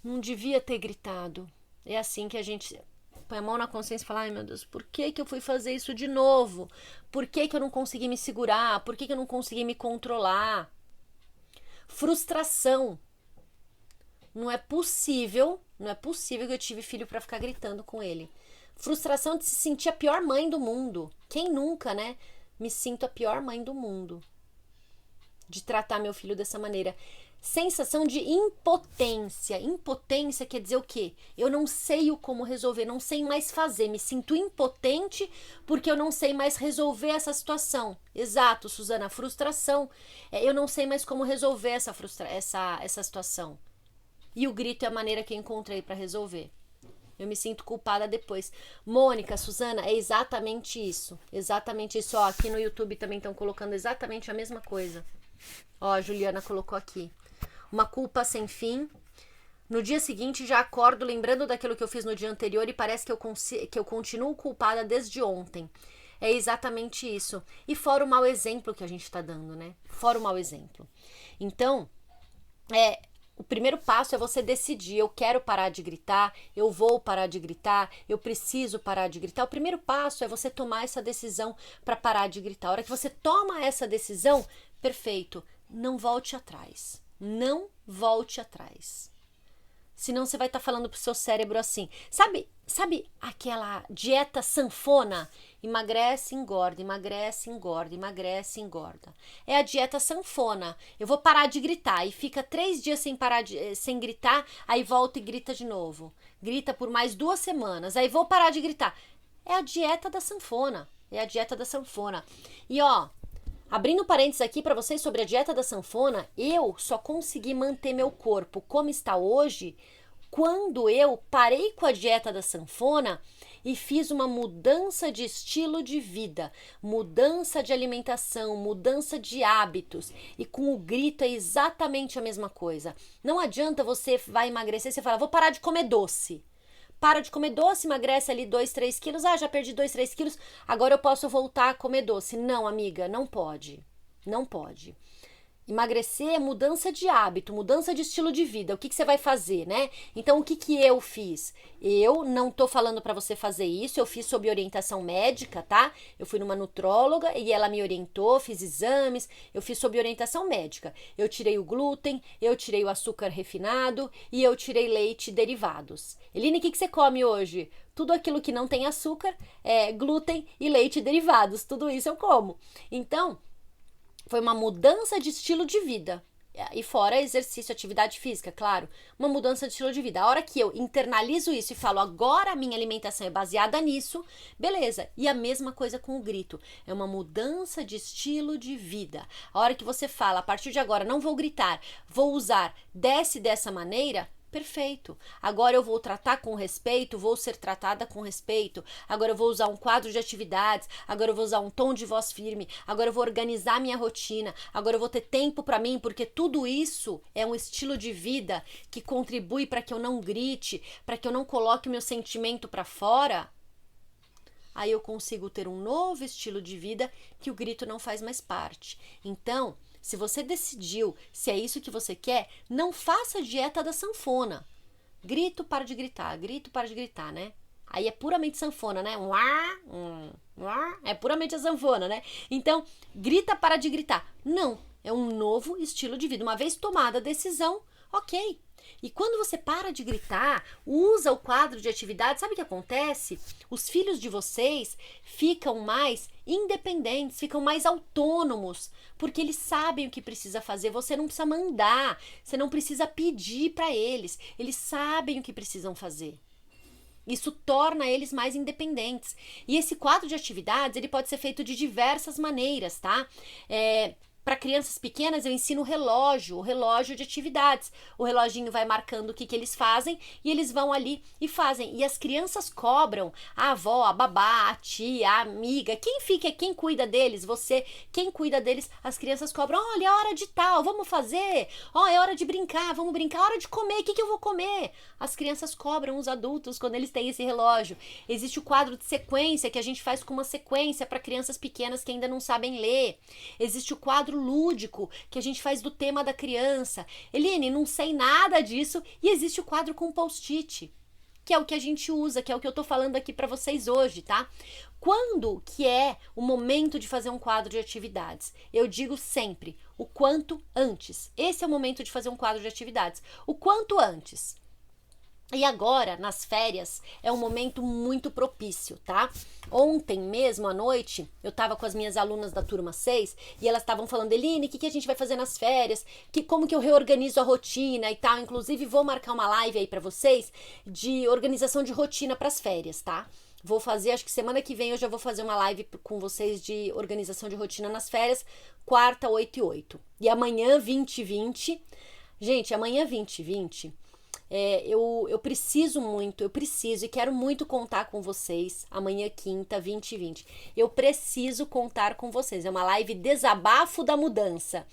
não devia ter gritado. É assim que a gente põe a mão na consciência e fala, ai meu Deus, por que eu fui fazer isso de novo? Por que eu não consegui me segurar? Por que eu não consegui me controlar? Frustração. Não é possível que eu tive filho para ficar gritando com ele. Frustração de se sentir a pior mãe do mundo. Quem nunca, né? Me sinto a pior mãe do mundo. De tratar meu filho dessa maneira. Sensação de impotência. Impotência quer dizer o quê? Eu não sei como resolver, não sei mais fazer. Me sinto impotente porque eu não sei mais resolver essa situação. Exato, Suzana, frustração. Eu não sei mais como resolver essa situação. E o grito é a maneira que eu encontrei para resolver. Eu me sinto culpada depois. Mônica, Suzana, é exatamente isso. Exatamente isso. Ó, aqui no YouTube também estão colocando exatamente a mesma coisa. Ó, a Juliana colocou aqui. uma culpa sem fim. No dia seguinte já acordo lembrando daquilo que eu fiz no dia anterior e parece que eu continuo culpada desde ontem. É exatamente isso. E fora o mau exemplo que a gente está dando, né? Fora o mau exemplo. Então, o primeiro passo é você decidir, eu quero parar de gritar, eu vou parar de gritar, eu preciso parar de gritar. O primeiro passo é você tomar essa decisão para parar de gritar. A hora que você toma essa decisão, perfeito, não volte atrás. Não volte atrás. Senão você vai estar falando pro seu cérebro assim, sabe aquela dieta sanfona? Emagrece, engorda, emagrece, engorda, emagrece, engorda. É a dieta sanfona. Eu vou parar de gritar e fica 3 dias sem gritar, aí volta e grita de novo. Grita por mais 2 semanas, aí vou parar de gritar. É a dieta da sanfona. É a dieta da sanfona. E abrindo parênteses aqui para vocês sobre a dieta da sanfona, eu só consegui manter meu corpo como está hoje quando eu parei com a dieta da sanfona e fiz uma mudança de estilo de vida, mudança de alimentação, mudança de hábitos. E com o grito é exatamente a mesma coisa. Não adianta você vai emagrecer, você fala, vou parar de comer doce. Para de comer doce, emagrece ali 2, 3 quilos. Já perdi 2, 3 quilos, agora eu posso voltar a comer doce. Não, amiga, não pode. Não pode. Emagrecer é mudança de hábito, mudança de estilo de vida. O que você vai fazer, né? Então, o que eu fiz? Eu não tô falando para você fazer isso, eu fiz sob orientação médica, tá? Eu fui numa nutróloga e ela me orientou, fiz exames, eu fiz sob orientação médica. Eu tirei o glúten, eu tirei o açúcar refinado e eu tirei leite e derivados. Eline, o que você come hoje? Tudo aquilo que não tem açúcar, glúten e leite e derivados. Tudo isso eu como. Então, foi uma mudança de estilo de vida. E fora exercício, atividade física, claro. Uma mudança de estilo de vida. A hora que eu internalizo isso e falo, agora a minha alimentação é baseada nisso, beleza. E a mesma coisa com o grito. É uma mudança de estilo de vida. A hora que você fala, a partir de agora, não vou gritar, vou usar dessa maneira, perfeito. Agora eu vou tratar com respeito, vou ser tratada com respeito. Agora eu vou usar um quadro de atividades. Agora eu vou usar um tom de voz firme. Agora eu vou organizar minha rotina. Agora eu vou ter tempo para mim, porque tudo isso é um estilo de vida que contribui para que eu não grite, para que eu não coloque o meu sentimento para fora. Aí eu consigo ter um novo estilo de vida que o grito não faz mais parte. Então, se você decidiu se é isso que você quer, não faça a dieta da sanfona. Grito, para de gritar, né? Aí é puramente sanfona, né? É puramente a sanfona, né? Então, grita, para de gritar. Não, é um novo estilo de vida. Uma vez tomada a decisão, ok. E quando você para de gritar, usa o quadro de atividade, sabe o que acontece? Os filhos de vocês ficam mais independentes, ficam mais autônomos, porque eles sabem o que precisa fazer. Você não precisa mandar, você não precisa pedir para eles sabem o que precisam fazer. Isso torna eles mais independentes. E esse quadro de atividades, ele pode ser feito de diversas maneiras, tá? Para crianças pequenas eu ensino o relógio de atividades. O reloginho vai marcando o que eles fazem e eles vão ali e fazem. E as crianças cobram a avó, a babá, a tia, a amiga, quem cuida deles, você, quem cuida deles, as crianças cobram, olha, é hora de tal, vamos fazer, é hora de brincar, vamos brincar, é hora de comer, o que eu vou comer? As crianças cobram os adultos quando eles têm esse relógio. Existe o quadro de sequência que a gente faz com uma sequência para crianças pequenas que ainda não sabem ler. Existe o quadro lúdico que a gente faz do tema da criança. Eline, não sei nada disso. E existe o quadro com post-it, que é o que a gente usa, que é o que eu tô falando aqui para vocês hoje, tá? Quando que é o momento de fazer um quadro de atividades? Eu digo sempre, o quanto antes. Esse é o momento de fazer um quadro de atividades. O quanto antes. E agora, nas férias, é um momento muito propício, tá? Ontem mesmo, à noite, eu tava com as minhas alunas da turma 6 e elas estavam falando, Eline, o que a gente vai fazer nas férias? Como que eu reorganizo a rotina e tal? Inclusive, vou marcar uma live aí pra vocês de organização de rotina pras férias, tá? Vou fazer, acho que semana que vem eu já vou fazer uma live com vocês de organização de rotina nas férias, quarta, 8 e 8. E amanhã, 20 e 20. Gente, amanhã, 20 e 20... eu preciso e quero muito contar com vocês amanhã, quinta, 20 e 20. Eu preciso contar com vocês. É uma live desabafo da mudança.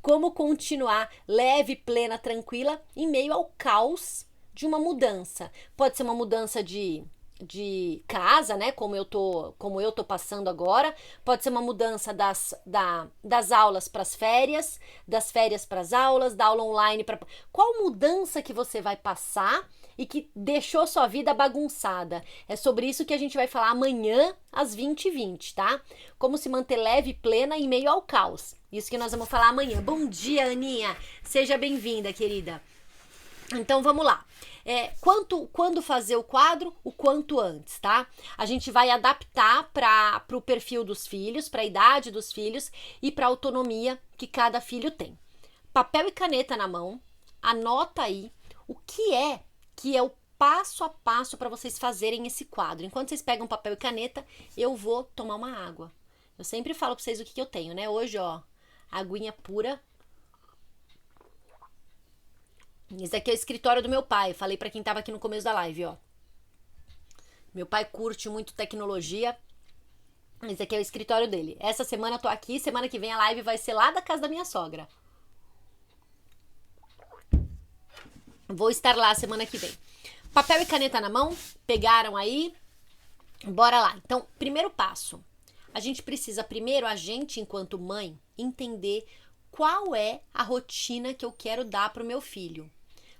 como continuar leve, plena, tranquila em meio ao caos de uma mudança. Pode ser uma mudança de casa, né, como eu tô passando agora. Pode ser uma mudança das aulas para as férias, das férias para as aulas, da aula online para... Qual mudança que você vai passar e que deixou sua vida bagunçada? É sobre isso que a gente vai falar amanhã às 20h20, tá? Como se manter leve e plena em meio ao caos. Isso que nós vamos falar amanhã. Bom dia, Aninha. Seja bem-vinda, querida. Então vamos lá. Quando fazer o quadro? O quanto antes, tá? A gente vai adaptar para o perfil dos filhos, para a idade dos filhos e para a autonomia que cada filho tem. Papel e caneta na mão, anota aí o que é o passo a passo para vocês fazerem esse quadro. Enquanto vocês pegam papel e caneta, eu vou tomar uma água. Eu sempre falo para vocês o que eu tenho, né? Hoje, ó, aguinha pura. Esse aqui é o escritório do meu pai. Falei pra quem tava aqui no começo da live, ó. Meu pai curte muito tecnologia. Esse aqui é o escritório dele. Essa semana eu tô aqui, semana que vem a live vai ser lá da casa da minha sogra. Vou estar lá semana que vem. Papel e caneta na mão? Pegaram aí? Bora lá. Então, primeiro passo. A gente precisa primeiro, enquanto mãe, entender qual é a rotina que eu quero dar pro meu filho.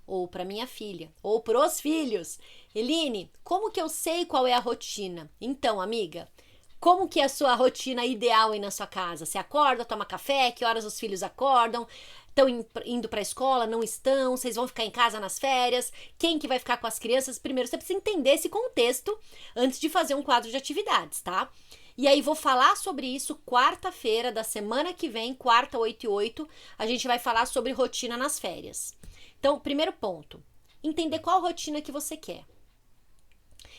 Ou para minha filha, ou pros filhos. Eline, como que eu sei qual é a rotina? Então, amiga, como que é a sua rotina ideal aí na sua casa? Você acorda, toma café, que horas os filhos acordam? Estão indo para a escola, não estão? Vocês vão ficar em casa nas férias? Quem que vai ficar com as crianças? Primeiro, você precisa entender esse contexto antes de fazer um quadro de atividades, tá? E aí vou falar sobre isso quarta-feira da semana que vem, quarta, 8h08, a gente vai falar sobre rotina nas férias. Então, primeiro ponto, entender qual rotina que você quer.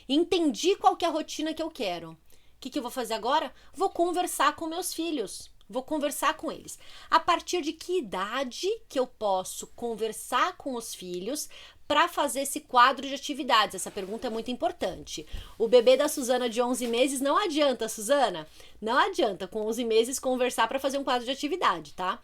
Entendi qual que é a rotina que eu quero. O que eu vou fazer agora? Vou conversar com meus filhos. Vou conversar com eles. A partir de que idade que eu posso conversar com os filhos para fazer esse quadro de atividades? Essa pergunta é muito importante. O bebê da Suzana de 11 meses, não adianta, Suzana. Não adianta com 11 meses conversar para fazer um quadro de atividade, tá?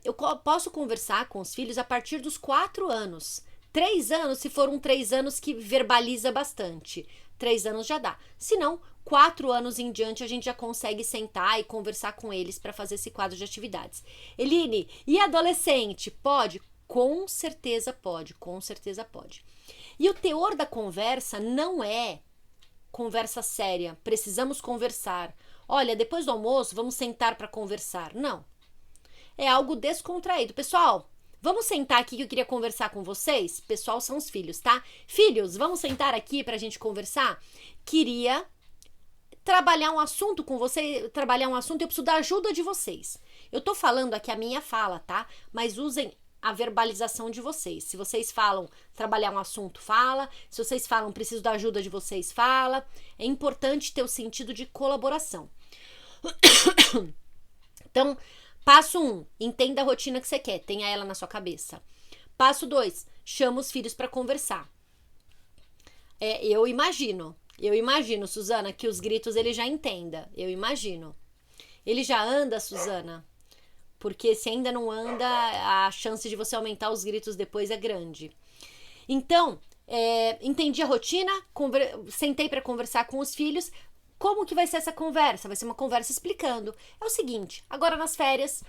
Eu posso conversar com os filhos a partir dos 4 anos. 3 anos, se for 3 anos que verbaliza bastante. 3 anos já dá. Se não, 4 anos em diante a gente já consegue sentar e conversar com eles para fazer esse quadro de atividades. Eline, e adolescente? Pode? Com certeza pode, com certeza pode. E o teor da conversa não é conversa séria, precisamos conversar. Olha, depois do almoço vamos sentar para conversar. Não. É algo descontraído. Pessoal, vamos sentar aqui que eu queria conversar com vocês? Pessoal, são os filhos, tá? Filhos, vamos sentar aqui pra gente conversar? Queria trabalhar um assunto com você, eu preciso da ajuda de vocês. Eu tô falando aqui a minha fala, tá? Mas usem a verbalização de vocês. Se vocês falam trabalhar um assunto, fala. Se vocês falam preciso da ajuda de vocês, fala. É importante ter o sentido de colaboração. Então, passo 1, entenda a rotina que você quer, tenha ela na sua cabeça. Passo 2, chama os filhos para conversar. Eu imagino, Suzana, que os gritos ele já entenda. Eu imagino. Ele já anda, Suzana? Porque se ainda não anda, a chance de você aumentar os gritos depois é grande. Então, entendi a rotina, sentei para conversar com os filhos. Como que vai ser essa conversa? Vai ser uma conversa explicando. É o seguinte, agora nas férias,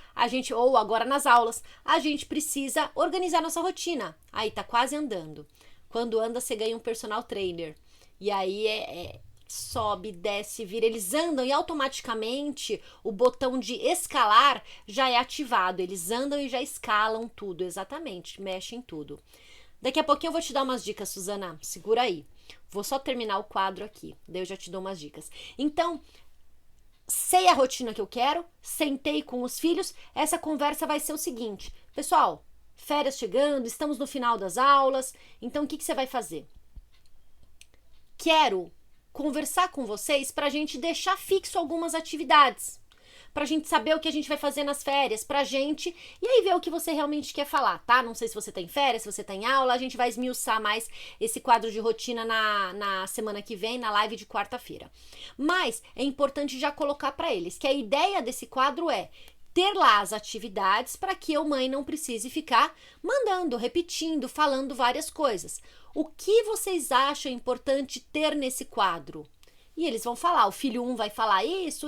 ou agora nas aulas, a gente precisa organizar nossa rotina. Aí tá quase andando. Quando anda, você ganha um personal trainer. E aí sobe, desce, vira. Eles andam e automaticamente o botão de escalar já é ativado. Eles andam e já escalam tudo, exatamente, mexem tudo. Daqui a pouquinho eu vou te dar umas dicas, Suzana. Segura aí. Vou só terminar o quadro aqui, daí eu já te dou umas dicas. Então, sei a rotina que eu quero, sentei com os filhos, essa conversa vai ser o seguinte. Pessoal, férias chegando, estamos no final das aulas, então o que você vai fazer? Quero conversar com vocês para a gente deixar fixo algumas atividades. Pra gente saber o que a gente vai fazer nas férias, pra gente, e aí ver o que você realmente quer falar, tá? Não sei se você tá em férias, se você tá em aula, a gente vai esmiuçar mais esse quadro de rotina na semana que vem, na live de quarta-feira. Mas é importante já colocar pra eles que a ideia desse quadro é ter lá as atividades para que eu, mãe, não precise ficar mandando, repetindo, falando várias coisas. O que vocês acham importante ter nesse quadro? E eles vão falar, o filho 1 vai falar isso,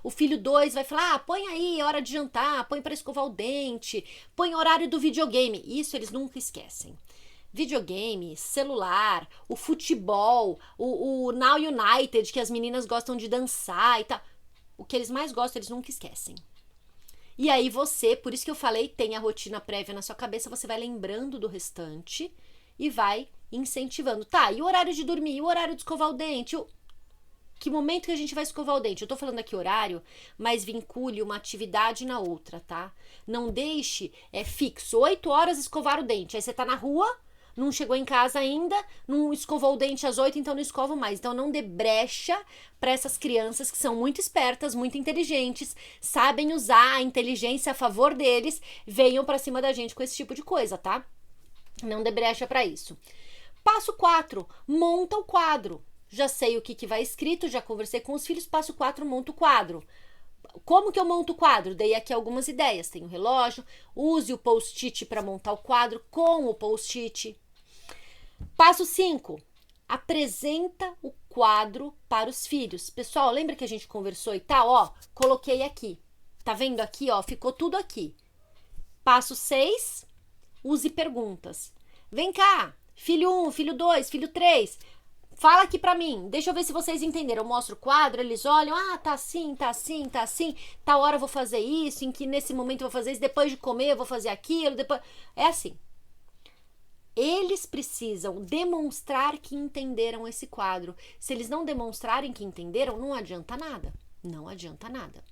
o filho 2 vai falar, põe aí, é hora de jantar, põe para escovar o dente, põe horário do videogame. Isso eles nunca esquecem. Videogame, celular, o futebol, o Now United, que as meninas gostam de dançar e tal. O que eles mais gostam, eles nunca esquecem. E aí você, por isso que eu falei, tem a rotina prévia na sua cabeça, você vai lembrando do restante e vai incentivando. Tá, e o horário de dormir? E o horário de escovar o dente? Que momento que a gente vai escovar o dente? Eu tô falando aqui horário, mas vincule uma atividade na outra, tá? Não deixe fixo, 8 horas escovar o dente. Aí você tá na rua, não chegou em casa ainda, não escovou o dente às 8, então não escova mais. Então não dê brecha para essas crianças que são muito espertas, muito inteligentes, sabem usar a inteligência a favor deles, venham para cima da gente com esse tipo de coisa, tá? Não dê brecha para isso. Passo 4, monta o quadro. Já sei o que vai escrito, já conversei com os filhos, passo 4, monto o quadro. Como que eu monto o quadro? Dei aqui algumas ideias. Tem o relógio, use o post-it para montar o quadro com o post-it. Passo 5, apresenta o quadro para os filhos. Pessoal, lembra que a gente conversou e tal? Ó, coloquei aqui. Tá vendo aqui, ó? Ficou tudo aqui. Passo 6, use perguntas. Vem cá, filho 1, filho 2, filho 3... Fala aqui pra mim, deixa eu ver se vocês entenderam. Eu mostro o quadro, eles olham, tá assim, tá assim, tá assim. Tal hora eu vou fazer isso, em que nesse momento eu vou fazer isso, depois de comer eu vou fazer aquilo, depois... É assim. Eles precisam demonstrar que entenderam esse quadro. Se eles não demonstrarem que entenderam, não adianta nada. Não adianta nada.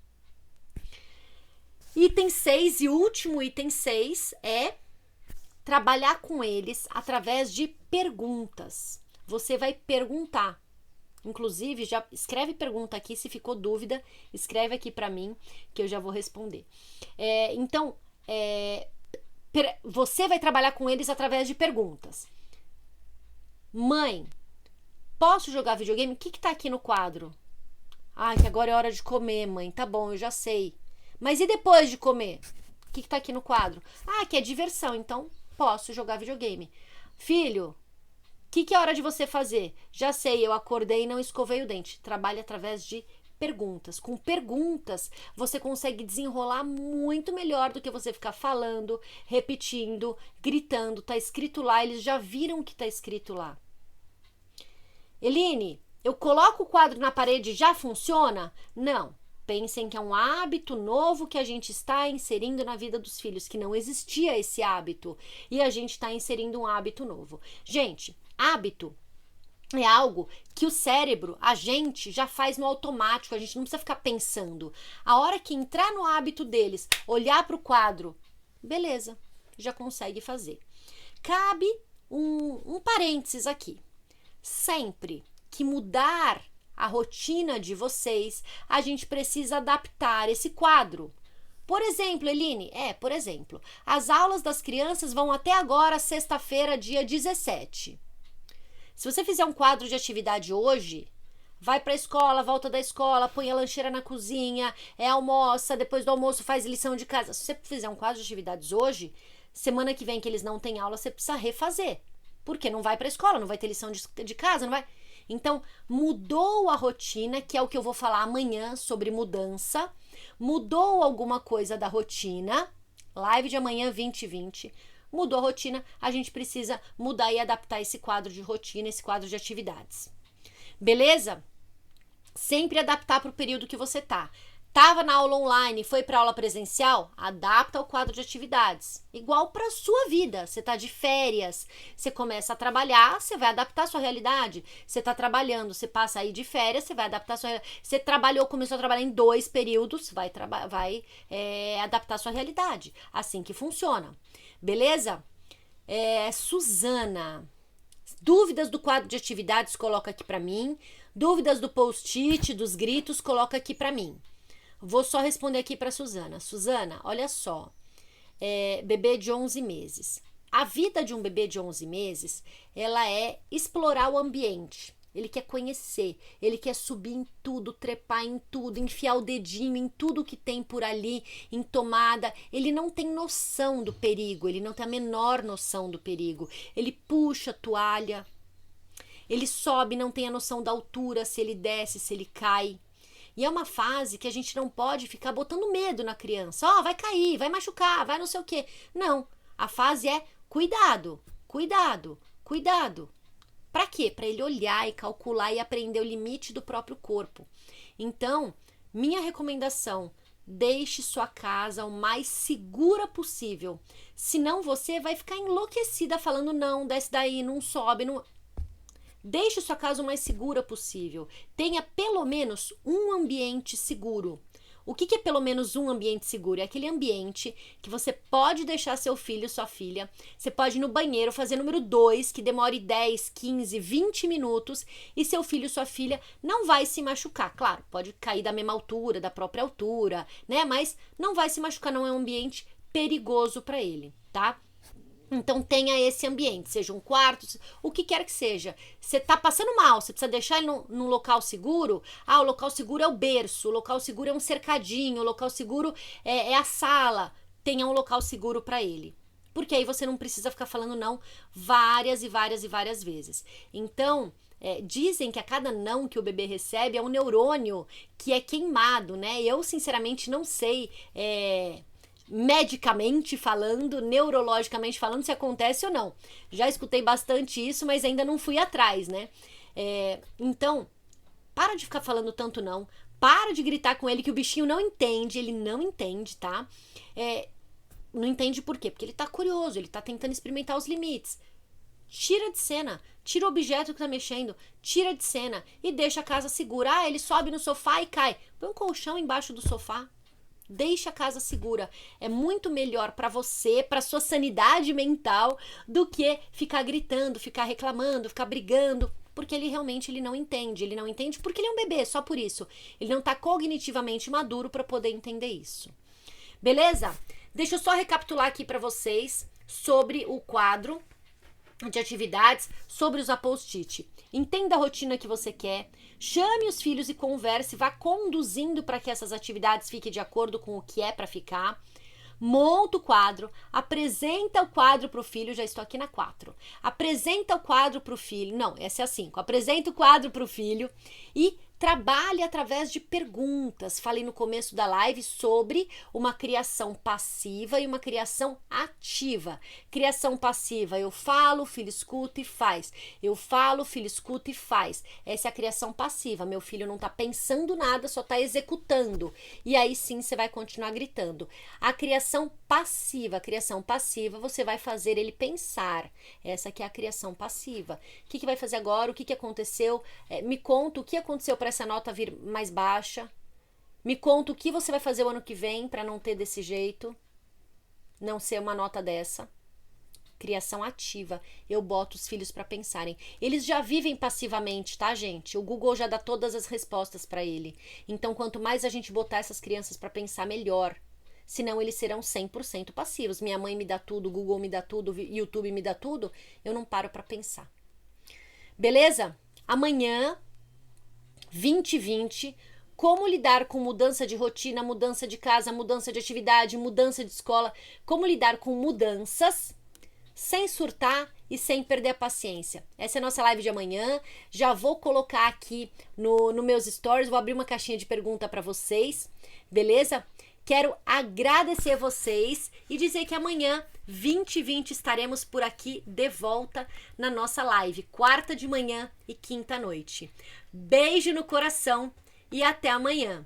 Item 6 e último item 6 é trabalhar com eles através de perguntas. Você vai perguntar. Inclusive, já escreve pergunta aqui, se ficou dúvida, escreve aqui para mim, que eu já vou responder. Você vai trabalhar com eles através de perguntas. Mãe, posso jogar videogame? O que tá aqui no quadro? Que agora é hora de comer, mãe. Tá bom, eu já sei. Mas e depois de comer? O que tá aqui no quadro? Que é diversão, então posso jogar videogame. Filho, o que é hora de você fazer? Já sei, eu acordei e não escovei o dente. Trabalhe através de perguntas. Com perguntas, você consegue desenrolar muito melhor do que você ficar falando, repetindo, gritando. Tá escrito lá, eles já viram o que tá escrito lá. Eline, eu coloco o quadro na parede e já funciona? Não. Pensem que é um hábito novo que a gente está inserindo na vida dos filhos, que não existia esse hábito. E a gente está inserindo um hábito novo. Gente, hábito é algo que o cérebro, a gente já faz no automático, a gente não precisa ficar pensando. A hora que entrar no hábito deles, olhar para o quadro, beleza, já consegue fazer. Cabe um parênteses aqui. Sempre que mudar a rotina de vocês, a gente precisa adaptar esse quadro. Por exemplo, Eline, por exemplo, as aulas das crianças vão até agora, sexta-feira, dia 17. Se você fizer um quadro de atividade hoje, vai para a escola, volta da escola, põe a lancheira na cozinha, almoça, depois do almoço faz lição de casa. Se você fizer um quadro de atividades hoje, semana que vem que eles não têm aula, você precisa refazer. Porque não vai para a escola, não vai ter lição de casa, não vai... Então, mudou a rotina, que é o que eu vou falar amanhã sobre mudança. Mudou alguma coisa da rotina. Live de amanhã, 20h20. Mudou a rotina, a gente precisa mudar e adaptar esse quadro de rotina, esse quadro de atividades. Beleza? Sempre adaptar para o período que você tá. Tava na aula online, foi para aula presencial, adapta o quadro de atividades. Igual para sua vida, você tá de férias, você começa a trabalhar, você vai adaptar a sua realidade. Você tá trabalhando, você passa aí de férias, você vai adaptar a sua realidade. Você trabalhou, começou a trabalhar em 2 períodos, vai adaptar a sua realidade. Assim que funciona. Beleza? Suzana, dúvidas do quadro de atividades, coloca aqui para mim. Dúvidas do post-it, dos gritos, coloca aqui para mim. Vou só responder aqui para Suzana. Suzana, olha só, bebê de 11 meses. A vida de um bebê de 11 meses, ela é explorar o ambiente. Ele quer conhecer, ele quer subir em tudo, trepar em tudo, enfiar o dedinho em tudo que tem por ali, em tomada. Ele não tem noção do perigo, ele não tem a menor noção do perigo. Ele puxa a toalha, ele sobe, não tem a noção da altura, se ele desce, se ele cai. E é uma fase que a gente não pode ficar botando medo na criança. Ó, vai cair, vai machucar, vai não sei o quê. Não, a fase é cuidado, cuidado, cuidado. Para quê? Para ele olhar e calcular e aprender o limite do próprio corpo. Então, minha recomendação, deixe sua casa o mais segura possível. Senão você vai ficar enlouquecida falando não, desce daí, não sobe, não... Deixe sua casa o mais segura possível. Tenha pelo menos um ambiente seguro. O que é pelo menos um ambiente seguro? É aquele ambiente que você pode deixar seu filho, sua filha, você pode ir no banheiro fazer número 2, que demore 10, 15, 20 minutos, e seu filho, sua filha não vai se machucar. Claro, pode cair da mesma altura, da própria altura, né? Mas não vai se machucar, não é um ambiente perigoso para ele, tá? Então tenha esse ambiente, seja um quarto, o que quer que seja. Você tá passando mal, você precisa deixar ele num local seguro. Ah, o local seguro é o berço, o local seguro é um cercadinho, o local seguro é a sala. Tenha um local seguro para ele. Porque aí você não precisa ficar falando não várias e várias e várias vezes. Então, dizem que a cada não que o bebê recebe é um neurônio que é queimado, né? Eu, sinceramente, não sei... medicamente falando, neurologicamente falando, se acontece ou não. Já escutei bastante isso, mas ainda não fui atrás, né? Então, para de ficar falando tanto não. Para de gritar com ele que o bichinho não entende. Ele não entende, tá? Não entende por quê? Porque ele tá curioso, ele tá tentando experimentar os limites. Tira de cena, tira o objeto que tá mexendo, tira de cena e deixa a casa segura. Ah, ele sobe no sofá e cai. Põe um colchão embaixo do sofá. Deixa a casa segura. É muito melhor para você, para sua sanidade mental, do que ficar gritando, ficar reclamando, ficar brigando, porque ele realmente não entende. Ele não entende porque ele é um bebê, só por isso. Ele não tá cognitivamente maduro para poder entender isso. Beleza? Deixa eu só recapitular aqui para vocês sobre o quadro de atividades, sobre os post-it. Entenda a rotina que você quer, chame os filhos e converse, vá conduzindo para que essas atividades fiquem de acordo com o que é para ficar. Monta o quadro, apresenta o quadro para o filho, já estou aqui na 4. Apresenta o quadro para o filho, não, essa é a 5. Apresenta o quadro para o filho e trabalhe através de perguntas. Falei no começo da live sobre uma criação passiva e uma criação ativa. Criação passiva, eu falo, o filho escuta e faz. Eu falo, o filho escuta e faz. Essa é a criação passiva. Meu filho não está pensando nada, só está executando. E aí sim você vai continuar gritando. A criação passiva, você vai fazer ele pensar. Essa que é a criação passiva. O que vai fazer agora? O que aconteceu? Me conta o que aconteceu para essa nota vir mais baixa. Me conta o que você vai fazer o ano que vem para não ter desse jeito, não ser uma nota dessa. Criação ativa. Eu boto os filhos para pensarem. Eles já vivem passivamente, tá, gente? O Google já dá todas as respostas para ele. Então, quanto mais a gente botar essas crianças para pensar, melhor. Senão eles serão 100% passivos. Minha mãe me dá tudo, o Google me dá tudo, o YouTube me dá tudo. Eu não paro para pensar. Beleza? Amanhã 2020, como lidar com mudança de rotina, mudança de casa, mudança de atividade, mudança de escola, como lidar com mudanças sem surtar e sem perder a paciência. Essa é a nossa live de amanhã. Já vou colocar aqui no meus stories, vou abrir uma caixinha de pergunta para vocês, beleza? Quero agradecer a vocês e dizer que amanhã, 2020, estaremos por aqui de volta na nossa live, quarta de manhã e quinta à noite. Beijo no coração e até amanhã.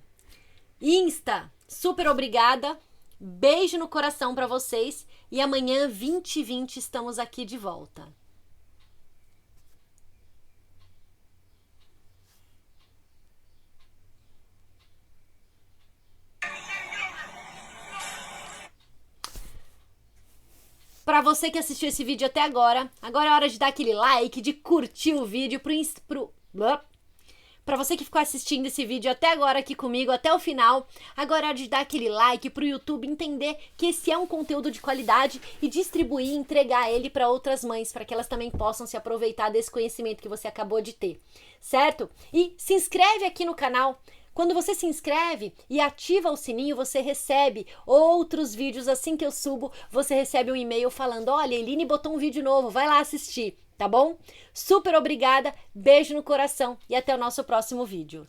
Insta, super obrigada. Beijo no coração para vocês e amanhã, 2020, estamos aqui de volta. Para você que assistiu esse vídeo até agora é hora de dar aquele like, de curtir o vídeo Para você que ficou assistindo esse vídeo até agora aqui comigo, até o final, agora é hora de dar aquele like pro YouTube entender que esse é um conteúdo de qualidade e distribuir e entregar ele para outras mães, para que elas também possam se aproveitar desse conhecimento que você acabou de ter, certo? E se inscreve aqui no canal. Quando você se inscreve e ativa o sininho, você recebe outros vídeos. Assim que eu subo, você recebe um e-mail falando: olha, a Eline botou um vídeo novo, vai lá assistir, tá bom? Super obrigada, beijo no coração e até o nosso próximo vídeo.